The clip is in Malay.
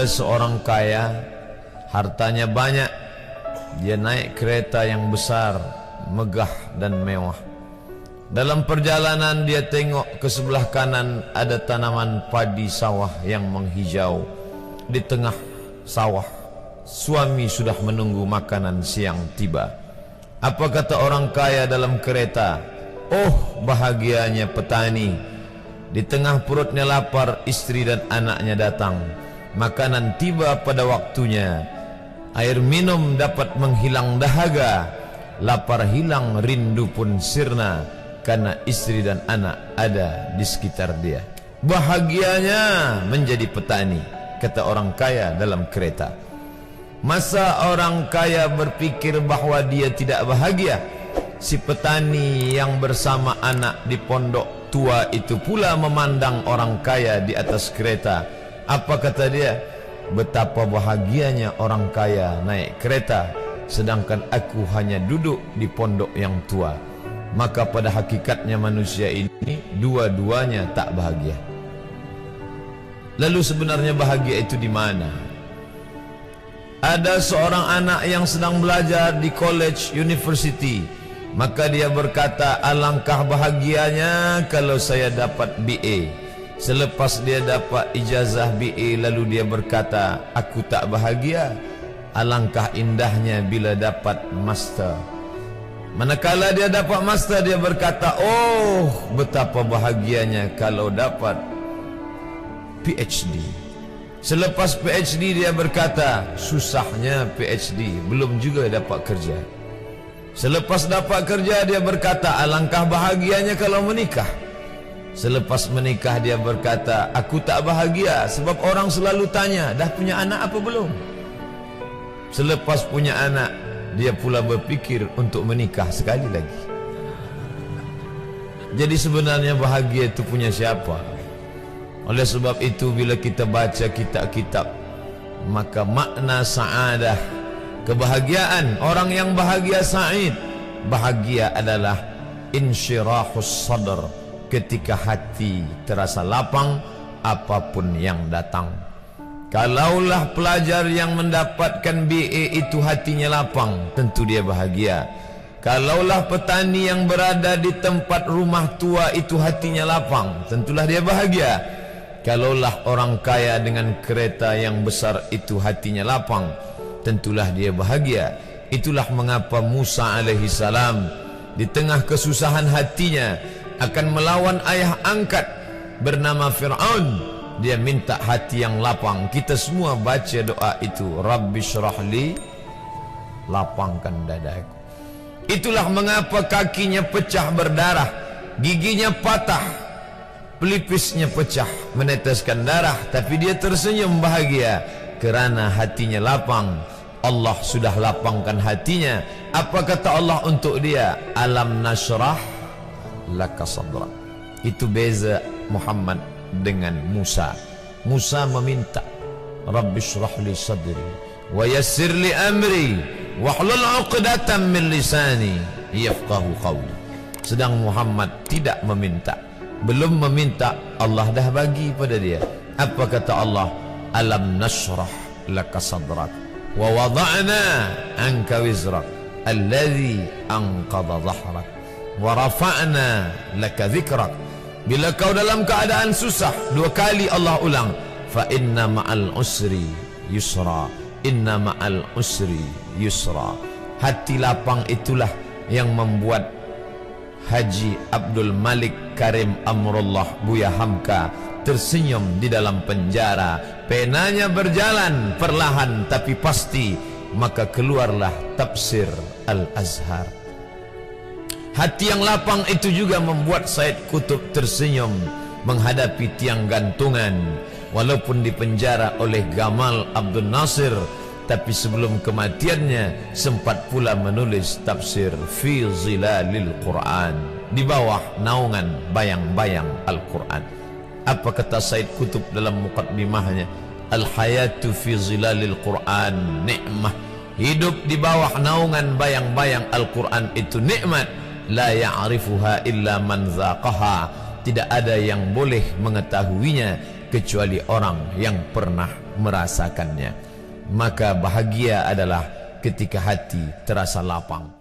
Ada seorang kaya, hartanya banyak. Dia naik kereta yang besar, megah dan mewah. Dalam perjalanan dia tengok ke sebelah kanan ada tanaman padi sawah yang menghijau. Di tengah sawah, suami sudah menunggu makanan siang tiba. Apa kata orang kaya dalam kereta? Oh, bahagianya petani. Di tengah perutnya lapar, istri dan anaknya datang. Makanan tiba pada waktunya. Air minum dapat menghilang dahaga. Lapar hilang, rindu pun sirna, karena istri dan anak ada di sekitar dia. Bahagianya menjadi petani, kata orang kaya dalam kereta. Masa orang kaya berpikir bahwa dia tidak bahagia? Si petani yang bersama anak di pondok tua itu pula memandang orang kaya di atas kereta. Apa kata dia? Betapa bahagianya orang kaya naik kereta, sedangkan aku hanya duduk di pondok yang tua. Maka pada hakikatnya manusia ini dua-duanya tak bahagia. Lalu sebenarnya bahagia itu di mana? Ada seorang anak yang sedang belajar di college university. Maka dia berkata, alangkah bahagianya kalau saya dapat BA. Selepas dia dapat ijazah BA, lalu dia berkata, aku tak bahagia. Alangkah indahnya bila dapat master. Manakala dia dapat master, dia berkata, oh, betapa bahagianya kalau dapat PhD. Selepas PhD dia berkata, susahnya PhD, belum juga dapat kerja. Selepas dapat kerja dia berkata, alangkah bahagianya kalau menikah. Selepas menikah dia berkata, aku tak bahagia sebab orang selalu tanya, dah punya anak apa belum? Selepas punya anak, dia pula berpikir untuk menikah sekali lagi. Jadi sebenarnya bahagia itu punya siapa? Oleh sebab itu bila kita baca kitab-kitab, maka makna sa'adah, kebahagiaan, orang yang bahagia sa'id, bahagia adalah insyirahus sadr, ketika hati terasa lapang apapun yang datang. Kalaulah pelajar yang mendapatkan BA itu hatinya lapang, tentu dia bahagia. Kalaulah petani yang berada di tempat rumah tua itu hatinya lapang, tentulah dia bahagia. Kalaulah orang kaya dengan kereta yang besar itu hatinya lapang, tentulah dia bahagia. Itulah mengapa Musa alaihi salam di tengah kesusahan hatinya akan melawan ayah angkat bernama Fir'aun, dia minta hati yang lapang. Kita semua baca doa itu, Rabbi syrahli, lapangkan dadaku. Itulah mengapa kakinya pecah berdarah, giginya patah, pelipisnya pecah meneteskan darah, tapi dia tersenyum bahagia kerana hatinya lapang. Allah sudah lapangkan hatinya. Apa kata Allah untuk dia? Alam nashrah laka sadrak. Itu beza Muhammad dengan Musa. Musa meminta, Rabbi shrah li sadri wa yassir li amri wahlul 'uqdatam min lisani yafqahu qawli. Sedang Muhammad tidak meminta. Belum meminta, Allah dah bagi pada dia. Apa kata Allah? Alam nashrah laka sadrak wa wada'na anka wizrak alladhi anqadha dhahrak wa rafa'na laka dhikrak. Bila kau dalam keadaan susah, dua kali Allah ulang, fa inna ma'al usri yusra, inna ma'al usri yusra. Hati lapang itulah yang membuat Haji Abdul Malik Karim Amrullah Buya Hamka tersenyum di dalam penjara. Penanya berjalan perlahan tapi pasti, maka keluarlah tafsir Al-Azhar. Hati yang lapang itu juga membuat Said Qutb tersenyum menghadapi tiang gantungan. Walaupun dipenjara oleh Gamal Abdul Nasir, tapi sebelum kematiannya sempat pula menulis tafsir Fi Zilalil Quran, di bawah naungan bayang-bayang Al-Quran. Apa kata Said Qutb dalam muqaddimahnya? Al-hayatu fi zilalil Quran ni'mah. Hidup di bawah naungan bayang-bayang Al-Quran itu nikmat. La ya'rifuha illa man zaqaha. Tidak ada yang boleh mengetahuinya kecuali orang yang pernah merasakannya. Maka bahagia adalah ketika hati terasa lapang.